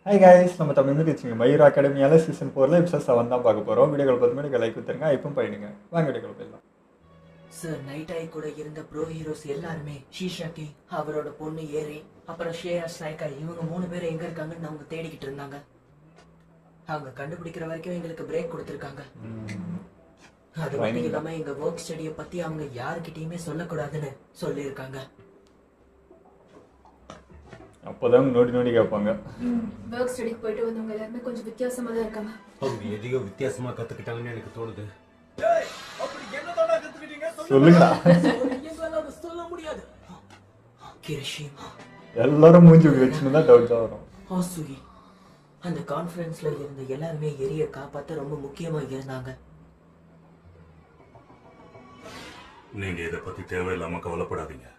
Hi guys, நம்ம Tamil teaching Mayur அகாடமியால் season 4 episode 7 தான் பார்க்க போகிறோம். வீடியோக்கள் 10 மணிக்கு லைக் கொடுத்துருங்க, ஐப்பும் பண்ணிடுங்க. வாங்க வீடியோக்கள் போயிடலாம். சார், நைட் ஐ கூட இருந்த ப்ரோ ஹீரோஸ் எல்லாருமே ஷீஷாக்கி, அவரோட பொண்ணு ஏரி, அப்புறம் ஷேயா ஸ்ட்ரைக்கா, இவங்க 3 பேர் எங்க இருக்காங்கன்னு அவங்க தேடிக்கிட்டு இருந்தாங்க. அவங்க கண்டுபிடிக்கிற வரைக்கும் எங்களுக்கு பிரேக் கொடுத்துருக்காங்க. அது மட்டும் இல்லாம எங்க ஒர்க் ஸ்டடியை பத்தி அவங்க யாருக்கிட்டயுமே சொல்லக்கூடாதுன்னு சொல்லியிருக்காங்க. அப்போதான் நோடி நோடி கேட்பாங்க. ஒர்க் ஸ்டடிக்கு போயிட்டு வந்தவங்க எல்லாருமே கொஞ்சம் வித்தியாசமா தான் இருக்காங்க. அவங்க எதையோ வித்தியாசமா கத்துக்கிட்டாங்கன்னு எனக்கு தோணுது. சொல்லுங்கடா. சொல்ல முடியாது. கிரிஷிமா எல்லாரும் மூஞ்சி வச்சுன்னு தான் டவுட் தான் வரும். ஆசுகி, அந்த கான்ஃபரன்ஸ்ல இருந்த எல்லாருமே எரிய காப்பாத்த ரொம்ப முக்கியமா இருந்தாங்க. நீங்க இதை பத்தி தேவையில்லாம கவலைப்படாதீங்க.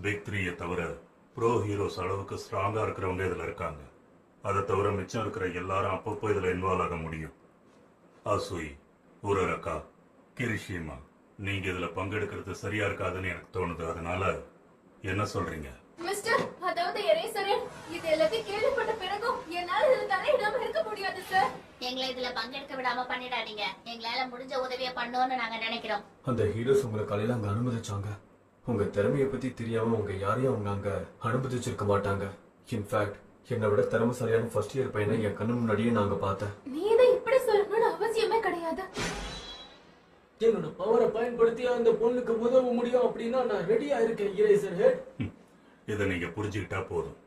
பிக் 3 தவிர ப்ரோ ஹீரோஸ் அளவுக்கு ஸ்ட்ராங்கா இருக்கிறவங்க இதுல இருக்காங்க. அதை தவிர மிச்சம் இருக்கிற எல்லாரும் அப்பப்போ இதுல இன்வால்வ் ஆக முடியும். ஆசுயி, உரரக்கா, கிரிஷிமா, நீங்க இதுல பங்கெடுக்கிறது சரியா இருக்காதுன்னு எனக்கு தோணுது. அதனால என்ன சொல்றீங்க மிஸ்டர்? அதாவது எரேசரன், இது எல்லாத்தையும் கேள்விப்பட்ட பிறகும் என்னால இதுல தலையிடாம இருக்க முடியாது சார். எங்களை இதுல பங்கெடுக்க விடாம பண்ணிடாதீங்க. எங்களால முடிஞ்ச உதவியை பண்ணோம்னு நாங்க நினைக்கிறோம். அந்த ஹீரோஸ் உங்களை காலையில அங்க அனுமதிச்சாங்க. உங்க திறமையை பத்தி தெரியாம உங்க யாரையும் அவங்க அங்க அனுமதிச்சிருக்க மாட்டாங்க. இன்ஃபேக்ட் என்னை விட திறமைசாலியான ஃபர்ஸ்ட் இயர் பையனை என் கண்ணு முன்னாடியே நாங்க பார்த்தேன். நீ இதை இப்படி சொல்லணும்னு அவசியமே கிடையாது. என்னோட பவரை பயன்படுத்தி அந்த பொண்ணுக்கு உதவ முடியும் அப்படின்னா நான் ரெடியா இருக்கேன் இரேசர் ஹெட். இதை நீங்க புரிஞ்சுக்கிட்டா போதும்.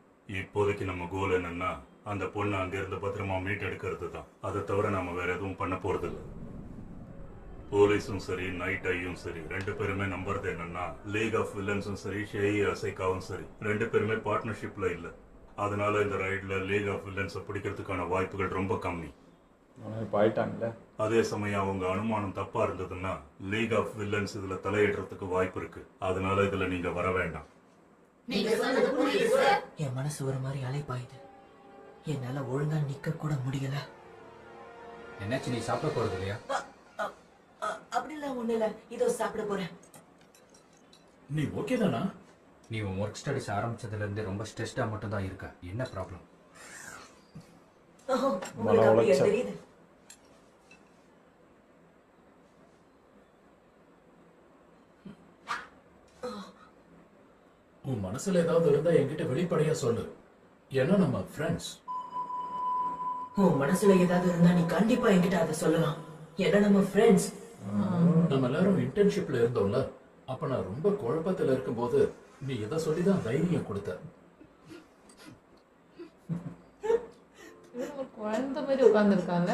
இப்போதைக்கு நம்ம கோல் என்னன்னா அந்த பொண்ணு அங்க இருந்து பத்திரமா மீட் எடுக்கிறது தான். அதை தவிர நாம வேற எதுவும் பண்ண போறது இல்லை. போலீஸும் சரி, நைட் ஐயும் சரி, 2 பேருமே நம்புறது என்னன்னா லீக் ஆஃப் வில்லன்ஸும் சரி, ஷேயி அசைக்காவும் சரி, 2 பேருமே பார்ட்னர்ஷிப்ல இல்ல. அதனால இந்த ரைட்ல லீக் ஆஃப் வில்லன்ஸை பிடிக்கிறதுக்கான வாய்ப்புகள் ரொம்ப கம்மி. அதே சமயம் அவங்க அனுமானம் தப்பா இருந்ததுன்னா லீக் ஆஃப் வில்லன்ஸ் இதுல தலையிடுறதுக்கு வாய்ப்பு இருக்கு. அதனால இதுல நீங்க வர வேண்டாம். என் மனசு ஒரு மாதிரி அலைப்பாயுது. என்னால ஒழுங்கா நிக்க கூட முடியல. என்னாச்சு, நீ சாப்பிட போறது இல்லையா? அப்படிலாம் ஒண்ணு இல்ல, இதோ சாப்பிட போறேன். நீ ஓகே தானா? நீ உன் ஒர்க் ஸ்டடிஸ் ஆரம்பிச்சதுல இருந்து ரொம்ப ஸ்ட்ரெஸ்டா மட்டும் தான் இருக்க. என்ன ப்ராப்ளம்? உங்களுக்கு அப்படியே தெரியுது. உன் மனசுல ஏதாவது இருந்தா என்கிட்ட வெளிப்படையா சொல்லு. ஏன்னா நம்ம ஃப்ரெண்ட்ஸ். உன் மனசுல ஏதாவது இருந்தா நீ கண்டிப்பா என்கிட்ட அதை சொல்லலாம். ஏன்னா நம்ம ஃப்ரெண்ட்ஸ். நம்ம எல்லாரும் இன்டர்ன்ஷிப்ல இருந்தோம்ல, அப்ப நான் ரொம்ப குழப்பத்துல இருக்கும்போது நீ எதை சொல்லிதான் தைரியம் கொடுத்த. குழந்தை மாதிரி உட்கார்ந்துருக்காங்க.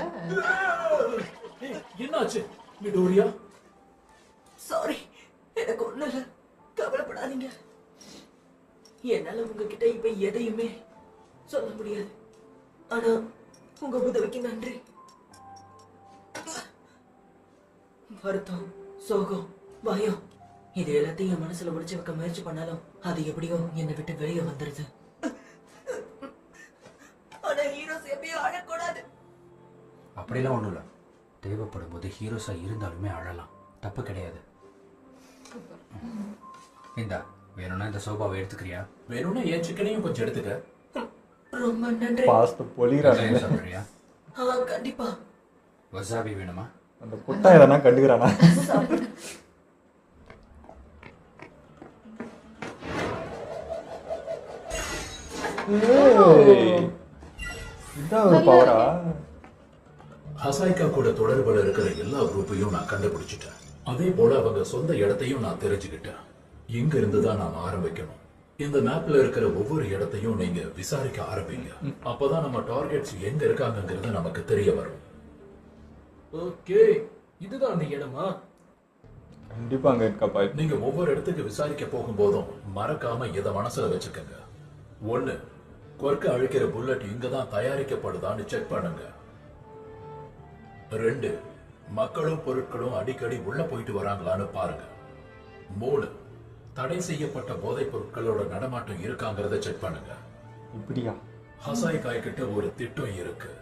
என்னாச்சு மிடோரியா? சாரி, எனக்கு ஒண்ணு இல்ல, கவலைப்படாதீங்க. என்னால உங்ககிட்ட இப்ப எதையுமே சொல்ல முடியாது. ஆனா உங்க உதவிக்கு நன்றி. வருத்தம், சோகம், பயம், இது எல்லாத்தையும் என் மனசுல முடிச்சு வைக்க முயற்சி பண்ணாலும் அது எப்படியோ என்னை விட்டு வெளியே வந்துருது. ஆனா ஹீரோஸ் எப்பயும் அழக்கூடாது. அப்படிலாம் ஒண்ணும் இல்ல. தேவைப்படும் போது ஹீரோஸா இருந்தாலுமே அழலாம், தப்பு கிடையாது. இந்தா, வேணும்னா இந்த சோபாவை எடுத்துக்கிறியா? வேணும்னா என் சிக்கனையும் கொஞ்சம் எடுத்துக்க. ரொம்ப நன்றி. சொல்றியா? கண்டிப்பா. வசாபி வேணுமா? அந்த குட்டா எதனா கண்டுக்கிறானா? இதான் ஒரு பவரா? ஹசாய்கா கூட தொடர்புல இருக்கிற எல்லா குரூப்பையும் நான் கண்டுபிடிச்சிட்டேன். அதே போல அவங்க சொந்த இடத்தையும் நான் தெரிஞ்சுக்கிட்டேன். இங்க இருந்துதான் நாம ஆரம்பிக்கணும். இந்த மேப்ல இருக்கிற ஒவ்வொரு இடத்தையும் நீங்க விசாரிக்க ஆரம்பிங்க. அப்பதான் நம்ம டார்கெட்ஸ் எங்க இருக்காங்கிறது நமக்கு தெரிய வரும். ஓகே, இதுதான் அந்த இடமா? கண்டிப்பா அங்க இருக்கப்பா. நீங்க ஒவ்வொரு இடத்துக்கு விசாரிக்க போகும்போதும் மறக்காம இதை மனசுல வச்சுக்கோங்க. 1, கொர்க்க அழிக்கிற புல்லட் இங்கதான் தயாரிக்கப்படுதான்னு செக் பண்ணுங்க. 2, மக்களும் பொருட்களும் அடிக்கடி உள்ள போயிட்டு வராங்களான்னு பாருங்க. 3, தடை செய்யப்பட்ட போதைப் பொருட்களோட நடமாட்டம் இருக்காங்கிறத செக் பண்ணுங்க. இப்படியா? ஹசாய் காய் கிட்ட ஒரு திட்டம் இருக்கு.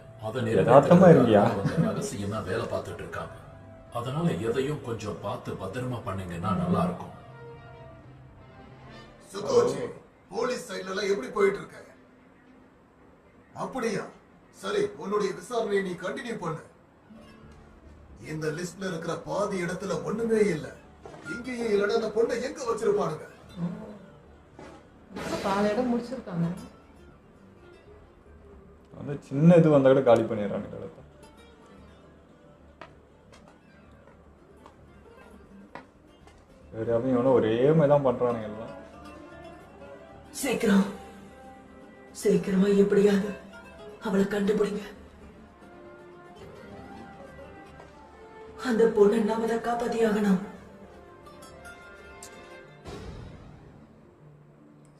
ரகசியமா வேலை பார்த்துட்டு இருக்காங்க. அதனால எதையும் கொஞ்சம் பார்த்து பத்திரமா பண்ணீங்கன்னா நல்லா இருக்கும். போலீஸ் சைடுல எப்படி போயிட்டு இருக்காங்க? அப்படியா? சரி, உன்னுடைய விசாரணையை நீ கண்டினியூ பண்ணு. இந்த லிஸ்ட்ல இருக்கிற பாதி இடத்துல ஒண்ணுமே இல்ல. இங்கேயே இல்லைன்னா அந்த பொண்ணை எங்க வச்சிருப்பானுங்க? பாதி இடம் முடிச்சிருக்காங்க. அந்த சின்ன இது வந்தா கூட காலி பண்ணிடுறானுங்க இடத்த. சரி, அவன் இவனும் ஒரே மாதிரி தான் பண்றானுங்க எல்லாம். சீக்கிரமா எப்படியாவது அவளை கண்டுபிடிங்க. அந்த பொண்ணை நாம தான் காப்பாத்தி ஆகணும்.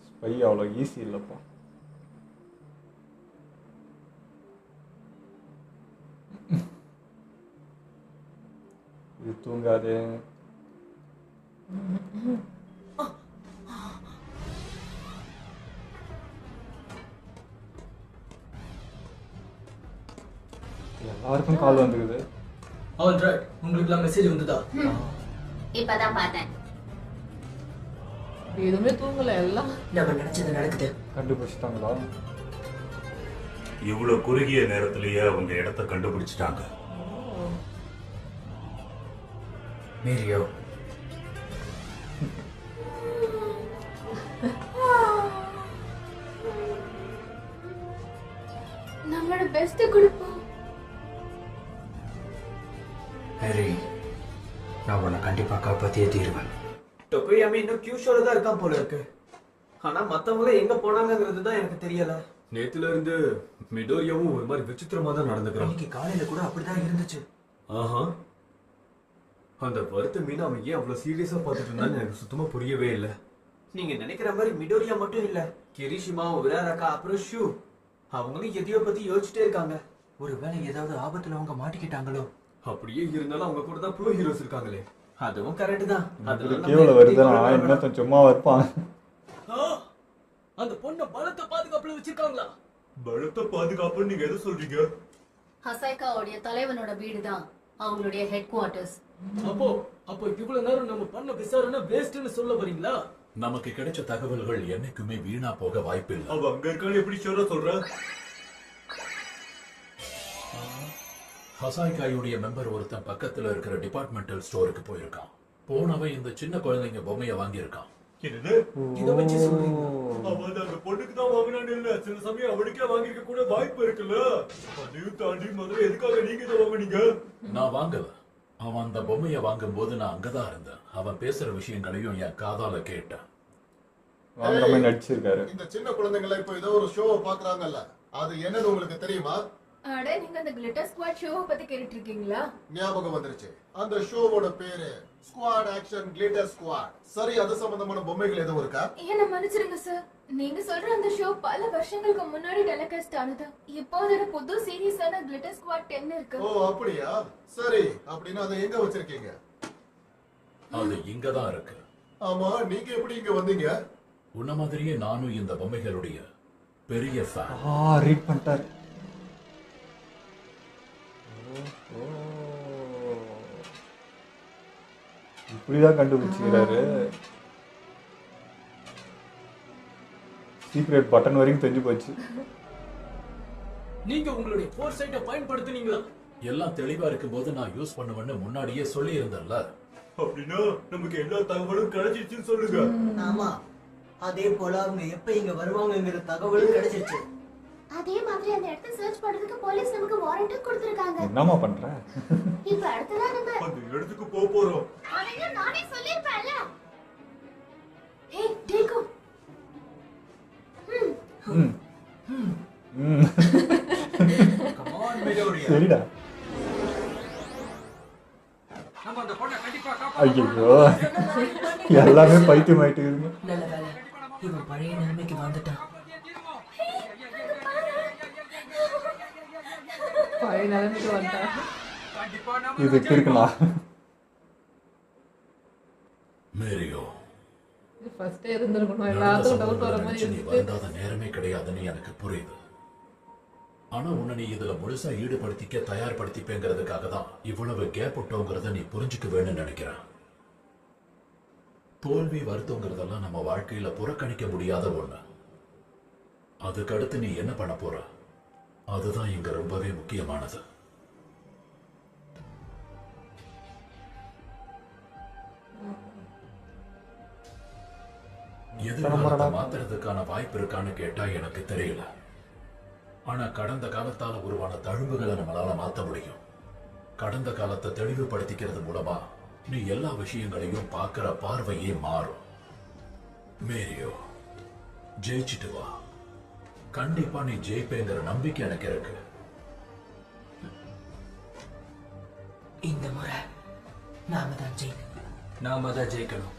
ஸ்பை அவ்வளோ ஈஸி இல்லப்பா. இது தூங்காதே. எல்லாருக்கும் கால் வந்துக்குது. ஆல்ரைட், உங்களுக்கு மெசேஜ் வந்துதா? இப்பதான் பார்த்தேன். எதுவுமே தூங்கல, எல்லாம் நம்ம நினைச்சது நடக்குது. கண்டுபிடிச்சிட்டாங்களா? இவ்வளவு குறுகிய நேரத்திலேயே அவங்க இடத்த கண்டுபிடிச்சிட்டாங்க. மேரியோ, நம்மளோட பெஸ்ட் கொடுப்போம். மேரி, நான் உன்னை கண்டிப்பா காப்பாத்தியே தீருவேன். டொக்கோயாமி இன்னும் கியூஷோல தான் இருக்கான் போல இருக்கு. ஆனா மத்தவங்க எங்க போனாங்கிறது தான் எனக்கு தெரியல. நேத்துல இருந்து மிடோரியாவும் ஒரு மாதிரி விசித்திரமா தான் நடந்துக்கிறான். இன்னைக்கு காலையில கூட அப்படிதான் இருந்துச்சு. ஆஹா, அந்த வருத்த மீன் அவன் ஏன் அவ்வளவு சீரியஸா பார்த்துட்டு இருந்தான்னு எனக்கு சுத்தமா புரியவே இல்லை. நீங்க நினைக்கிற மாதிரி மிடோரியா மட்டும் இல்ல, கிரிஷிமா, உராரக்கா, அப்புறம் ஷூ, அவங்களும் எதையோ பத்தி யோசிச்சுட்டே இருக்காங்க. ஒருவேளை ஏதாவது ஆபத்துல அவங்க மாட்டிக்கிட்டாங்களோ? அப்படியே இருந்தாலும் அவங்க கூட தான் ப்ரோ ஹீரோஸ் இருக்காங்களே. அதுவும் கரெக்ட் தான். கேவல வருதுன்னா இன்னும் சும்மா வைப்பான். அந்த பொண்ணை பலத்த பாதுகாப்புல வச்சிருக்காங்களா? பலத்த பாதுகாப்புன்னு நீங்க எதை சொல்றீங்க? ஹசாய்காவுடைய தலைவனோட வீடு தான் அவங்களுடைய ஹெட் குவார்டர்ஸ். அப்போ இவ்வளவு நேரம் நம்ம பண்ண விசாரணை வேஸ்ட்னு சொல்ல வரீங்களா? நமக்கு கிடைச்ச தகவல்கள் என்னைக்குமே வீணா போக வாய்ப்பில்லை. அவ அங்க இருக்கான்னு எப்படி சொல்ற? ஹசாய்காயுடைய மெம்பர் ஒருத்தன் பக்கத்துல இருக்கிற டிபார்ட்மெண்டல் ஸ்டோருக்கு போயிருக்கான். போனவன் இந்த சின்ன குழந்தைங்க பொம்மையை வாங்கியிருக்கான். என்னது? இத வச்சு சொல்றீங்க? அவன் அந்த பொண்ணுக்கு தான் வாங்கினான்னு இல்ல, சில சமயம் அவனுக்கே வாங்கிருக்க கூட வாய்ப்பு இருக்குல்ல. அதையும் தாண்டி முதல்ல எதுக்காக நீங்க இதை வாங்குனீங்க? நான் வாங்கல. அவன் அந்த பொம்மையை வாங்கும் போது நான் அங்கதான் இருந்தேன். அவன் பேசுற விஷயங்களையும் என் காதால கேட்டேன். வாங்குற மாதிரி நடிச்சிருக்காரு. இந்த சின்ன குழந்தைங்க இப்ப ஏதோ ஒரு ஷோவை பாக்குறாங்கல்ல, அது என்னது உங்களுக்கு தெரியுமா? அட, நீங்க அந்த கிளிட்டர் ஸ்குவாட் ஷோவை பத்தி கேட்டுட்டு இருக்கீங்களா? ஞாபகம் வந்துருச்சு. அந்த ஷோவோட பேரு ஸ்குவாட் ஆக்ஷன் கிளிட்டர் ஸ்குவாட். சரி, அது சம்பந்தமான பொம்மைகள் எதுவும் இருக்கா? என்ன மன்னிச்சிருங்க சார், நீங்க சொல்ற அந்த ஷோ பல வருஷங்களுக்கு முன்னாடி டெலிகாஸ்ட் ஆனது. இப்போ அதோட புது சீரியஸான கிளிட்டர் ஸ்குவாட் 10 இருக்கு. ஓ அப்படியா? சரி, அப்படின்னா அதை எங்க வச்சிருக்கீங்க? அது இங்கதான் இருக்கு. ஆமா, நீங்க எப்படி இங்க வந்தீங்க? உன்ன மாதிரியே நானும் இந்த பொம்மைகளுடைய பெரிய ஃபேன். ரீட் பண்ணிட்டாரு. இப்படிதான் கண்டுபிடிச்சிக்கிறாரு. சீக்ரெட் பட்டன் வரைக்கும் தெரிஞ்சு போச்சு. நீங்க உங்களுடைய ஃபோர்சைட்டை பயன்படுத்துனீங்களா? எல்லாம் தெளிவா இருக்கும்போது நான் யூஸ் பண்ணுவேன்னு முன்னாடியே சொல்லி இருந்தேன்ல. அப்படின்னா நமக்கு எல்லா தகவலும் கிடைச்சிருச்சுன்னு சொல்லுங்க. ஆமா, அதே போல அவங்க எப்ப இங்க வருவாங்கங்கிற தகவலும் கிடைச்சிருச்சு. அதே மாதிரி அந்த இடத்தை சர்ச் பண்றதுக்கு போலீஸ் நமக்கு வாரண்ட் கொடுத்திருக்காங்க. என்னமா பண்ற? இப்ப அடுத்ததா நம்ம அந்த இடத்துக்கு போறோம். அதையும் நானே சொல்லிருப்பேன்ல. ஹே டேகோ. Come on Midoriya. சரிடா. நம்ம அந்த பொண்ணை கண்டிப்பா ஐயோ, எல்லாமே பைத்தியம் ஆயிட்டு இருக்குங்க. நல்ல வேலை, இவன் பழைய நிலைமைக்கு வந்துட்டான். பழைய நிலைமைக்கு வந்துட்டான். இதுக்கு இருக்கலாம். மேரியோ, இது ஃபர்ஸ்டே இருந்திருக்கணும். எல்லாத்துக்கும் டவுட் வர மாதிரி நீ இருக்கு. வருந்தாத நேரமே கிடையாதுன்னு எனக்கு புரியுது. ஆனா உன்னை நீ இதுல முழுசா ஈடுபடுத்திக்க தயார்படுத்திப்பேங்கிறதுக்காக தான் இவ்வளவு கேப் விட்டோங்கிறத நீ புரிஞ்சுக்க வேணும்னு நினைக்கிறேன். தோல்வி வருத்தங்கிறதெல்லாம் நம்ம வாழ்க்கையில புறக்கணிக்க முடியாத ஒண்ணு. அதுக்கு அடுத்து நீ என்ன பண்ண போற? அதுதான் இங்க ரொம்பவே முக்கியமானது. எதிர்காலத்தை மாத்துறதுக்கான வாய்ப்பு இருக்கான்னு கேட்டா எனக்கு தெரியல. ஆனா கடந்த காலத்தால உருவான தழும்புகளை நம்மளால மாத்த முடியும். கடந்த காலத்தை தெளிவுபடுத்திக்கிறது மூலமா நீ எல்லா விஷயங்களையும் பார்க்கிற பார்வையே மாறும். மேரியோ, ஜெயிச்சிட்டு வா. கண்டிப்பா நீ ஜெயிப்பேங்கிற நம்பிக்கை எனக்கு இருக்கு. இந்த முறை நாம தான் ஜெயிக்கணும்.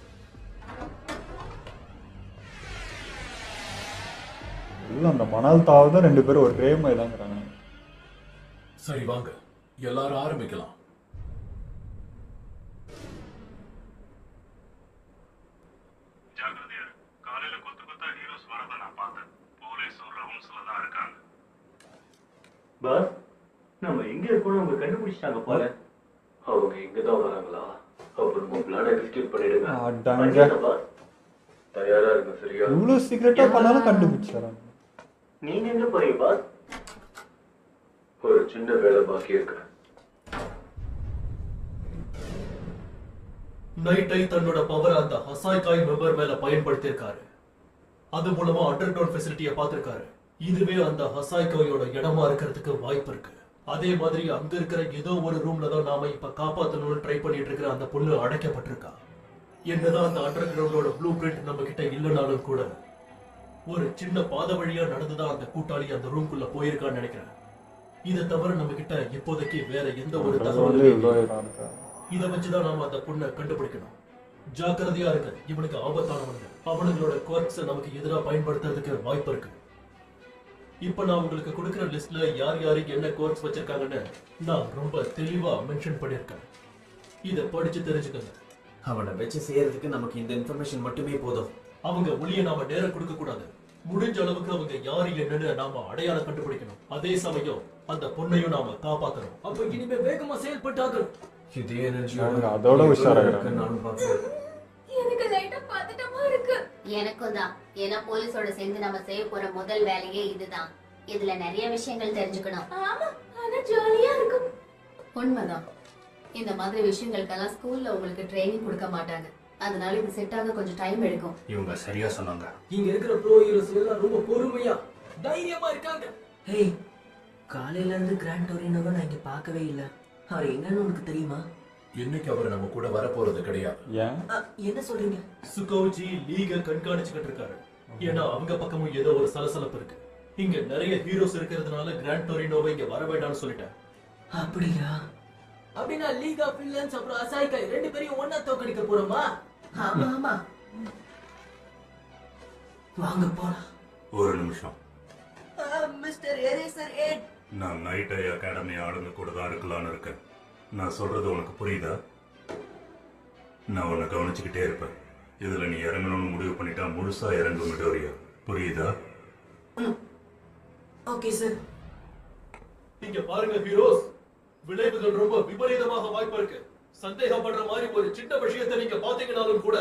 இல்லை அந்த மணல் தாவதான் 2 பேரும் ஒரே மாதிரி தாங்கிறாங்க. சரி வாங்க, எல்லாரும் ஆரம்பிக்கலாம். ஜாக்கிரதையா காலையில கொத்தா ஹீரோஸ் வரத நான் பார்த்தேன். போலீஸும் ரவுண்ட்ஸ்ல தான் இருக்காங்க. பாஸ், நம்ம எங்க இருக்கோம்னு அவங்க கண்டுபிடிச்சிட்டாங்க போல. அவங்க இங்கதான் வராங்களா? அப்புறம் பிளான எக்ஸிக்யூட் பண்ணிடுங்க. அடங்க, தயாரா இருங்க. சரியா? இவ்வளோ சீக்கிரட்டா பண்ணாலும் கண்டுபிடிச்சாராங்க. நீங்க எங்க போறீங்க பாஸ்? ஒரு சின்ன வேலை பாக்கி இருக்கு. நைட்டை தன்னோட பவர் அந்த ஹசாய்காய் மெம்பர் மேல பயன்படுத்தியிருக்காரு. அது மூலமா அண்டர் கிரவுண்ட் ஃபெசிலிட்டியை பார்த்திருக்காரு. இதுவே அந்த ஹசாய்காயோட இடமா இருக்கிறதுக்கு வாய்ப்பு இருக்கு. அதே மாதிரி அங்க இருக்கிற ஏதோ ஒரு ரூம்ல தான் நாம இப்ப காப்பாத்தணும்னு ட்ரை பண்ணிட்டு இருக்கிற அந்த பொண்ணு அடைக்கப்பட்டிருக்கா. என்னதான் அந்த அண்டர் கிரவுண்டோட ப்ளூ பிரிண்ட் நம்ம கிட்ட இல்லைனாலும் கூட ஒரு சின்ன பாதை வழியா நடந்துதான் அந்த கூட்டாளி அந்த ரூம்குள்ள போயிருக்கான்னு நினைக்கிறேன். இதை தவிர நம்ம கிட்ட இப்போதைக்கு வேற எந்த ஒரு தகவலும். இதை வச்சுதான் நாம அந்த பொண்ணை கண்டுபிடிக்கணும். ஜாக்கிரதையா இருக்க, இவனுக்கு ஆபத்தானவங்க. அவனுங்களோட குவர்க்ஸை நமக்கு எதிராக பயன்படுத்துறதுக்கு வாய்ப்பு இருக்கு. இப்ப நான் உங்களுக்கு கொடுக்கிற லிஸ்ட்ல யார் யாருக்கு என்ன குவர்க்ஸ் வச்சிருக்காங்கன்னு நான் ரொம்ப தெளிவா மென்ஷன் பண்ணிருக்கேன். இதை படிச்சு தெரிஞ்சுக்கங்க. அவனை வச்சு செய்யறதுக்கு நமக்கு இந்த இன்ஃபர்மேஷன் மட்டுமே போதும். அவங்க ஒளியை நாம நேரம் கொடுக்க கூடாது. முடிஞ்ச அளவுக்கு அவங்க யாரு என்னன்னு நாம அடையாளம் கண்டுபிடிக்கணும். அதே சமயம் அந்த பொண்ணையும் நாம காப்பாத்தணும். அப்ப இனிமே வேகமா செயல்பட்டாகணும். இதே எனர்ஜி அதோட உஷாராக நானும் பார்க்கிறேன். எனக்கு லைட்டா பதட்டமா இருக்கு. எனக்கும் தான். ஏன்னா போலீஸோட சேர்ந்து நம்ம செய்ய போற முதல் வேலையே இதுதான். இதுல நிறைய விஷயங்கள் தெரிஞ்சுக்கணும். ஆமா, ஆனா ஜாலியா இருக்கும். உண்மைதான். இந்த மாதிரி விஷயங்களுக்கெல்லாம் ஸ்கூல்ல உங்களுக்கு ட்ரைனிங் கொடுக்க மாட்டாங்க. அதனால இது செட் ஆக கொஞ்சம் டைம் எடுக்கும். இவங்க சரியா சொன்னாங்க. இங்க இருக்கிற ப்ரோ ஹீரோஸ் எல்லாம் ரொம்ப பொறுமையா தைரியமா இருக்காங்க. ஹேய், காலையில இருந்து கிராண்ட் டோரினோவை நான் இங்க பார்க்கவே இல்ல. அவர் எங்கன்னு உனக்கு தெரியுமா? இன்னைக்கு அவர் நம்ம கூட வரப்போறது கிடையாது. ஏன்? என்ன சொல்றீங்க? சுகோஜி லீக கண்காணிச்சுக்கிட்டு இருக்காரு. ஏன்னா அவங்க பக்கமும் ஏதோ ஒரு சலசலப்பு இருக்கு. இங்க நிறைய ஹீரோஸ் இருக்கிறதுனால கிராண்ட் டோரினோவை இங்க வர வேண்டாம்னு சொல்லிட்டேன். அப்படியா? அப்படின்னா லீக் ஆஃப் வில்லன்ஸ் அப்புறம் அசாய்காய் 2 பேரையும் ஒண்ணா தோக்கடிக்க போறோமா? ஆமா ஆமா, வாங்க போலாம். ஒரு நிமிஷம். மிஸ்டர் எரேசர் எட், நான் நைட் ஐ அகாடமி ஆளுங்க கூட தான் இருக்கலாம்னு இருக்கேன். நான் சொல்றது உனக்கு புரியுதா? நான் உன்னை கவனிச்சுக்கிட்டே இருப்பேன். இதுல நீ இறங்கணும்னு முடிவு பண்ணிட்டா முழுசா இறங்கும் மிடோரியா. புரியுதா? Okay sir. இங்க பாருங்க ஹீரோஸ், விளைவுகள் ரொம்ப விபரீதமாக வாய்ப்பு இருக்கு. சந்தேகப்படுற மாதிரி ஒரு சின்ன விஷயத்தை நீங்க பாத்தீங்கன்னாலும் கூட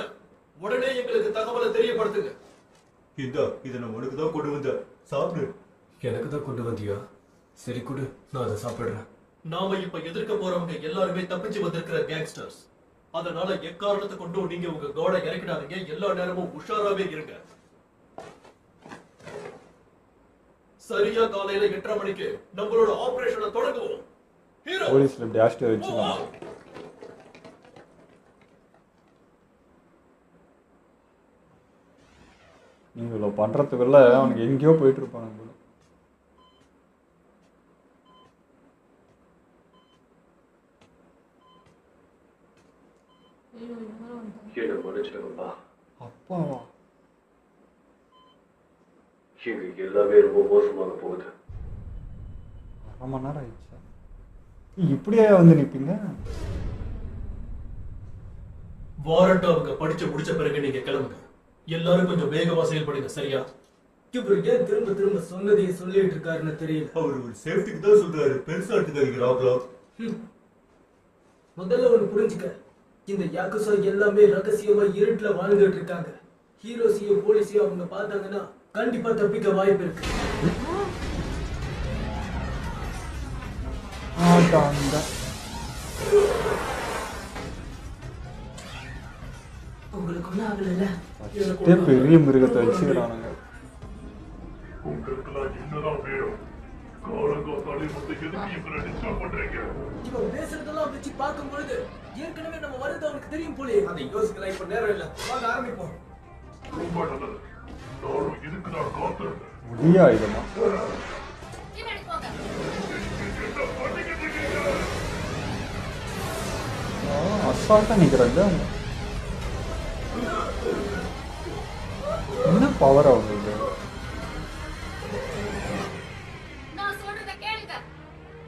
உடனே எங்களுக்கு தகவலை தெரியப்படுத்துங்க. இதை நான் உனக்கு தான் கொண்டு வந்தேன், சாப்பிடு. எனக்கு தான் கொண்டு வந்தியா? சரி கொடு, நான் அதை சாப்பிடுறேன். நாம இப்ப எதிர்க்க போறவங்க எல்லாருமே தப்பிச்சு வந்திருக்கிற கேங்ஸ்டர்ஸ். அதனால எக்காரணத்தை கொண்டும் நீங்க உங்க காடை இறக்கிடாதீங்க. எல்லா நேரமும் உஷாராவே இருங்க. சரியா காலையில 8:30 மணிக்கு நம்மளோட ஆபரேஷனை தொடங்குவோம். போலீஸ்ல இப்படி ஆஸ்டர் வச்சுக்கலாம். நீங்க இவ்வளோ பண்றதுக்குள்ள அவனுக்கு எங்கேயோ போயிட்டு இருப்பாங்க போல. என்ன மன்னிச்சிடுங்கப்பா. அப்பாவா? இங்க எல்லாமே ரொம்ப மோசமாக போகுது. 1/2 மணி நேரம் ஆயிடுச்சா? இப்படியே வந்து நிப்பீங்க? வாரண்ட் அவங்க படிச்சு முடிச்ச பிறகு நீங்க கிளம்புங்க. எல்லாரும் கொஞ்சம் வேகமா செயல்படுங்க, சரியா? இவர் ஏன் திரும்ப திரும்ப சொன்னதையே சொல்லிட்டு இருக்காருன்னு தெரியல. அவர் ஒரு சேஃப்டிக்கு தான் சொல்றாரு, பெருசா எடுத்துக்காதீங்க. முதல்ல ஒண்ணு புரிஞ்சுக்க, இந்த யாக்குசா எல்லாமே ரகசியமா இருட்டுல வாழ்ந்துட்டு இருக்காங்க. ஹீரோஸையும் போலீஸையும் அவங்க பார்த்தாங்கன்னா கண்டிப்பா தப்பிக்க வாய்ப்பு இருக்கு. அடிச்சிட்டாங்க. உங்களுக்கு ஒன்றும் ஆகலைல்ல? ஃபஸ்ட்டே பெரிய மிருகத்தை வச்சுக்கிறானுங்க. இவன் பேசுறதெல்லாம் வச்சு பார்க்கும்பொழுது ஏற்கனவே நம்ம வருது அவனுக்கு தெரியும் போலே. அதை யோசிக்கலாம், இப்ப நேரம் இல்ல. வாங்க ஆரம்பிப்போம். முடியா இதுமா அசால்ட்டா நிக்கிறாங்க. என்ன பவர் அவங்களுக்கு? நான் சொல்றத கேளுங்க.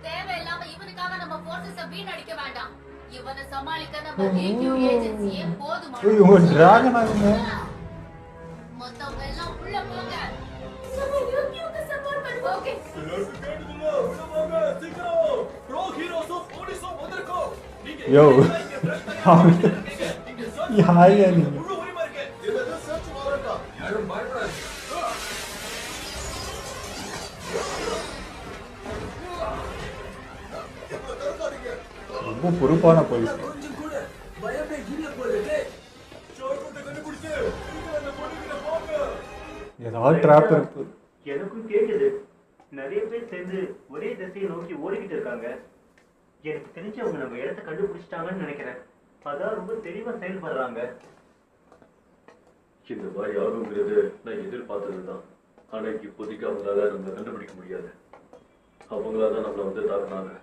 தேவையில்லாம இவனுக்காக நம்ம போர்சஸ வீணடிக்க வேண்டாம். இவனை சமாளிக்க நம்ம ஏக்யூ ஏஜென்சியே போதுமானது. இவங்க டிராகன் ஆகுங்க. மொத்தம் எல்லாம் உள்ள போங்க. நம்ம யூகியோக்கு சப்போர்ட் பண்ணுவோம். ஓகே. யோ யாரையா நீங்க? ரொம்ப பொறுப்பான போலீஸ். கொஞ்சம் கூட பயமே இல்ல போலே. ஏதாவது ட்ராப் இருக்கு. எனக்கும் கேக்குது. நிறைய பேர் சேர்ந்து ஒரே திசையை நோக்கி ஓடிக்கிட்டு இருக்காங்க. எனக்கு தெரிஞ்சு அவங்க நம்ம இடத்த கண்டுபிடிச்சிட்டாங்கன்னு நினைக்கிறேன். அதான் ரொம்ப தெளிவா செயல்படுறாங்க. இந்த மாதிரி ஆகுங்கிறது நான் எதிர்பார்த்ததுதான். ஆனா இப்போதைக்கு அவங்களால நம்ம கண்டுபிடிக்க முடியாது. அவங்களாதான் நம்மளை வந்து தாக்குனாங்க.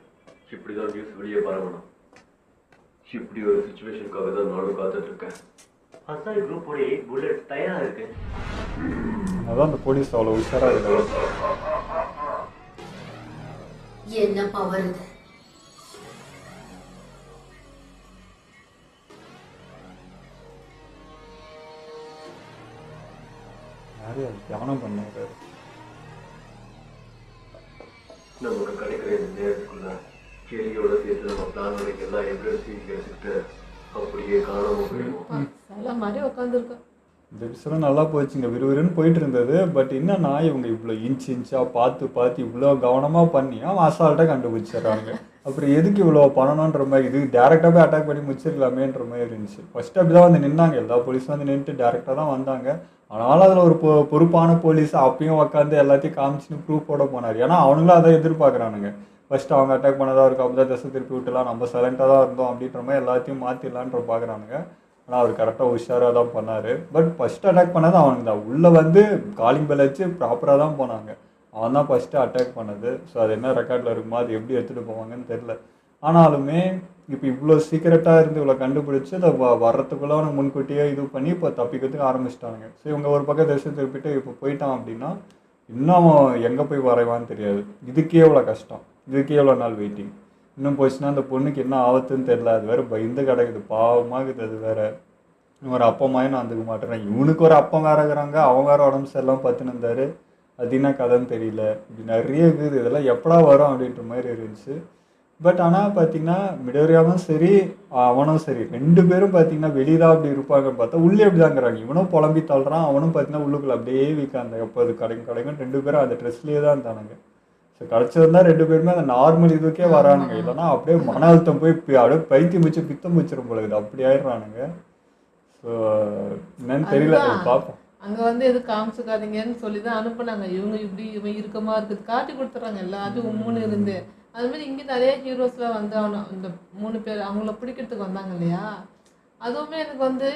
இப்படிதான் நியூஸ் வெளியே பரவணும். இப்படி ஒரு சிச்சுவேஷனுக்காக தான் நானும் காத்துட்டு இருக்கேன். ஹசாய் குரூப்போட புல்லட் தயாரா இருக்கு. அதான் அந்த போலீஸ் அவ்வளவு உஷாரா இருக்காங்க. என்ன பவர் இது? யாரையா தியானம் பண்ணாரு? நமக்கு கிடைக்கிற இந்த நேரத்துக்குள்ள கேலியோட சேர்த்து நம்ம பிளான் வரைக்கும் எல்லா எவிடன்ஸையும் எடுத்துக்கிட்டு அப்படியே காணாம போயிடுவோம். சில மாதிரி உட்காந்துருக்கோம். இந்த எபிசோடும் நல்லா போச்சுங்க. விறுவிறுன்னு போயிட்டு இருந்தது. பட் என்னன்னா இவங்க இவ்வளோ இன்ச்சா பார்த்து இவ்வளோ கவனமாக பண்ணி அவன் அசால்ட்டாக கண்டுபிடிச்சிடுறாங்க. அப்புறம் எதுக்கு இவ்வளோ பண்ணணுன்ற மாதிரி, இது டேரெக்டாக போய் அட்டாக் பண்ணி முடிச்சிருக்கலாமேன்ற மாதிரி இருந்துச்சு. ஃபஸ்ட்டு அப்படி தான் வந்து நின்னாங்க. எல்லா போலீஸும் வந்து நின்றுட்டு டேரெக்டாக தான் வந்தாங்க. ஆனாலும் அதில் ஒரு பொறுப்பான போலீஸ் அப்பயும் உட்காந்து எல்லாத்தையும் காமிச்சுன்னு ப்ரூஃபோட போனார். ஏன்னா அவனுங்களும் அதை எதிர்பார்க்குறானுங்க. ஃபஸ்ட்டு அவங்க அட்டாக் பண்ணதாக இருக்கும், அப்போ தான் திசை திருப்பி விட்டுலாம், நம்ம சைலண்ட்டாக தான் இருந்தோம் அப்படின்ற மாதிரி எல்லாத்தையும் மாற்றிடலான்ற பார்க்குறானுங்க. ஆனால் அவர் கரெக்டாக உஷாராக தான் பண்ணார். பட் ஃபஸ்ட்டு அட்டாக் பண்ணது அவனுக்கு தான். உள்ளே வந்து காலிங் பெல் வச்சு ப்ராப்பராக தான் போனாங்க. அவன் தான் ஃபஸ்ட்டு அட்டாக் பண்ணது. ஸோ அது என்ன ரெக்கார்டில் இருக்குமோ அது எப்படி எடுத்துகிட்டு போவாங்கன்னு தெரில. ஆனாலுமே இப்போ இவ்வளோ சீக்கிரட்டாக இருந்து இவ்வளோ கண்டுபிடிச்சி அதை வர்றதுக்குள்ளே அவனுக்கு முன்கூட்டியே இது பண்ணி இப்போ தப்பிக்கிறதுக்கு ஆரம்பிச்சிட்டானுங்க. ஸோ இவங்க ஒரு பக்கம் திசை திருப்பிட்டு இப்போ போயிட்டான் அப்படின்னா இன்னும் அவன் எங்கே போய் வரைவான்னு தெரியாது. இதுக்கே எவ்வளோ கஷ்டம், இதுக்கே எவ்வளோ நாள் வெயிட்டிங். இன்னும் போச்சுன்னா அந்த பொண்ணுக்கு என்ன ஆபத்துன்னு தெரில. அது வேறு பயந்து கிடக்குது, பாவமாகுது. அது வேறு ஒரு அப்பமாயே நான் வந்துக்க மாட்டேறேன். இவனுக்கு ஒரு அப்பம் வேற இருக்கிறாங்க, அவன் வேறு உடம்பு சரியில்லாம பார்த்துன்னு இருந்தார். அது என்ன கதைன்னு தெரியல. இப்படி நிறைய இருக்குது. இதெல்லாம் எப்படா வரும் அப்படின்ற மாதிரி இருந்துச்சு. பட் ஆனால் பார்த்தீங்கன்னா மிடோரியாவும் சரி அவனும் சரி ரெண்டு பேரும் பார்த்தீங்கன்னா வெளியே அப்படி இருப்பாங்கன்னு பார்த்தா உள்ளே எப்படி தாங்கிறாங்க. இவனும் புலம்பி தள்ளுறான், அவனும் பார்த்தீங்கன்னா உள்ளுக்குள்ள அப்படியே வீக்காந்த எப்போ அது கிடைக்கும் ரெண்டு பேரும் அந்த ட்ரெஸ்லேயே தான் இருந்தானுங்க. ஸோ கிடச்சிருந்தா ரெண்டு பேருமே அந்த நார்மல் இதுக்கே வரானுங்க. இல்லைன்னா அப்படியே மன அழுத்தம் போய் அப்படியே பைத்தியம் வச்சு பித்தம் வச்சிரும் போல இருக்குது. அப்படி ஆயிடுறானுங்க. ஸோ என்னன்னு தெரியல, பார்ப்போம். அங்கே வந்து எது காமிச்சுக்காதீங்கன்னு சொல்லி தான் அனுப்புனாங்க. இவங்க இப்படி இவன் இருக்கமா இருக்குது காட்டி கொடுத்துட்றாங்க எல்லாத்தையும் உம்முன்னு இருந்து. அதுமாதிரி இங்கே நிறைய ஹீரோஸ்லாம் வந்து இந்த 3 பேர் அவங்கள பிடிக்கிறதுக்கு வந்தாங்க இல்லையா, அதுவுமே எனக்கு வந்து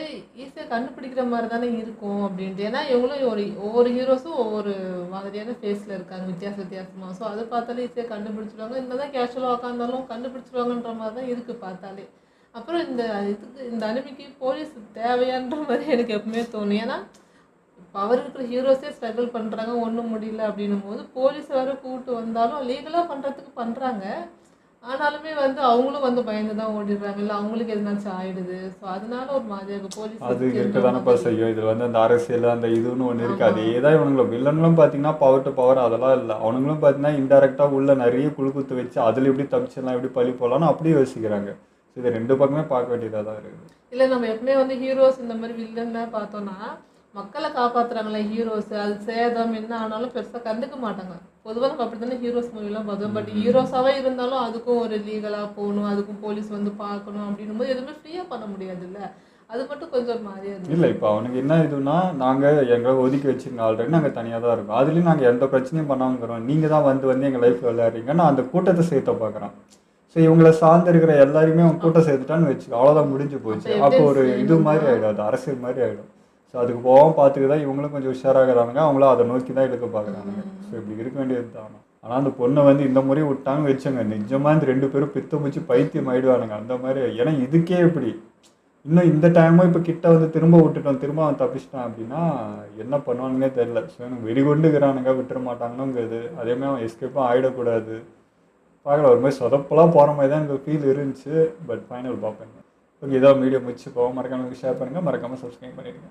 ஈஸியாக கண்டுபிடிக்கிற மாதிரி தானே இருக்கும் அப்படின்ட்டு. ஏன்னா இவங்களும் ஒவ்வொரு ஹீரோஸும் ஒவ்வொரு மாதிரியான ஃபேஸில் இருக்காங்க, வித்தியாசமாக. ஸோ அதை பார்த்தாலே ஈஸியாக கண்டுபிடிச்சிடுவாங்க. இந்த தான் கேஷுவலாக உட்காந்தாலும் கண்டுபிடிச்சிடுவாங்கன்ற மாதிரி தான் இருக்குது பார்த்தாலே. அப்புறம் இந்த அனிமிக்கு போலீஸ் தேவையான்ற மாதிரி எனக்கு எப்பவுமே தோணும். ஏன்னா பவர் இருக்கிற ஹீரோஸே ஸ்ட்ரகிள் பண்ணுறாங்க, ஒன்றும் முடியல அப்படின்னும் போது போலீஸ் வேறு கூப்பிட்டு வந்தாலும் லீகலாக பண்ணுறதுக்கு பண்ணுறாங்க. ஆனாலுமே வந்து அவங்களும் வந்து பயந்து தான் ஓடிடுறாங்க. இல்லை அவங்களுக்கு எதுனாச்சும் ஆயிடுது. ஸோ அதனால ஒரு மாதிரியாக போலீஸ் அது இருக்க தானேப்பா செய்யும். இதில் வந்து அந்த அரசியல் அந்த இதுன்னு ஒன்று இருக்குது. அதே தான் இவனுங்களும் வில்லன்களும் பார்த்தீங்கன்னா பவர் டு பவர் அதெல்லாம் இல்லை. அவனுங்களும் பார்த்தீங்கன்னா இன்டெரக்டாக உள்ள நிறைய குழுக்குத்து வச்சு அதில் எப்படி தப்பிச்சிடலாம் எப்படி பழி போகலான்னு அப்படியே யோசிக்கிறாங்க. ஸோ இது ரெண்டு பக்கமே பார்க்க வேண்டியதாக தான் இருக்குது. இல்லை நம்ம எப்பவுமே வந்து ஹீரோஸ் இந்த மாதிரி வில்லன்லாம் பார்த்தோன்னா மக்களை காப்பாத்துறாங்களே ஹீரோஸ், அது சேதம் என்ன ஆனாலும் பெருசா கண்டுக்க மாட்டாங்க. பொதுவாக நம்ம அப்படி தானே ஹீரோஸ் மூவிலாம் பார்த்தோம். பட் ஹீரோஸாவே இருந்தாலும் அதுக்கும் ஒரு லீகலா போகணும், அதுக்கும் போலீஸ் வந்து பார்க்கணும் அப்படின்னும் போது எதுவுமே ஃப்ரீயா பண்ண முடியாதுல்ல. அது மட்டும் கொஞ்சம் மாதிரியா இல்லை இருந்துச்சு. இப்போ அவனுக்கு என்ன இதுன்னா, நாங்கள் எங்களை ஒதுக்கி வச்சுருங்க ஆல்ரெடி, நாங்கள் தனியாக தான் இருக்கோம், அதுலேயும் நாங்கள் எந்த பிரச்சனையும் பண்ணாமக்கிறோம், நீங்கள் தான் வந்து எங்கள் லைஃப்பில் விளையாடுறீங்க. நான் அந்த கூட்டத்தை சேர்த்த பார்க்குறேன். ஸோ இவங்களை சார்ந்து இருக்கிற எல்லாருமே அவன் கூட்டம் சேர்த்துட்டான்னு வச்சுக்கோ, அவ்வளோதான், முடிஞ்சு போச்சு. அப்போ ஒரு இது மாதிரி ஆகிடும், அது அரசியல் மாதிரி ஆகிடும். ஸோ அதுக்கு போகாமல் பார்த்துக்கு தான் இவங்களும் கொஞ்சம் உஷாராகிறாங்க, அவங்களும் அதை நோக்கி தான் இழுக்க பார்க்குறாங்க. ஸோ இப்படி இருக்க வேண்டியது தான். ஆனால் அந்த பொண்ணை வந்து இந்த முறை விட்டாங்கன்னு வச்சுங்க, நிஜமாக இந்த 2 பேரும் பித்த முடிச்சு பைத்தியம் ஆயிடுவானுங்க அந்த மாதிரி. ஏன்னா இதுக்கே இப்படி இன்னும் இந்த டைமும் இப்போ கிட்ட வந்து திரும்ப விட்டுட்டோம், திரும்ப அவன் தப்பிச்சிட்டான் அப்படின்னா என்ன பண்ணுவானுன்னே தெரியல. ஸோ எனக்கு வெடிகொண்டுக்கிறானுங்க, விட்டுற மாட்டாங்கன்னுங்கிறது. அதேமாதிரி அவன் எஸ்கேப்பும் ஆகிடக்கூடாது. பார்க்கல, ஒரு மாதிரி சொதப்பெல்லாம் போகிற மாதிரி தான் எனக்கு ஃபீல் இருந்துச்சு. பட் ஃபைனல் பார்ப்பேங்க. ஓகே, ஏதாவது வீடியோ முடிச்சு போவோம். மறக்காம ஷேர் பண்ணுங்கள், மறக்காமல் சப்ஸ்கிரைப் பண்ணிடுங்க.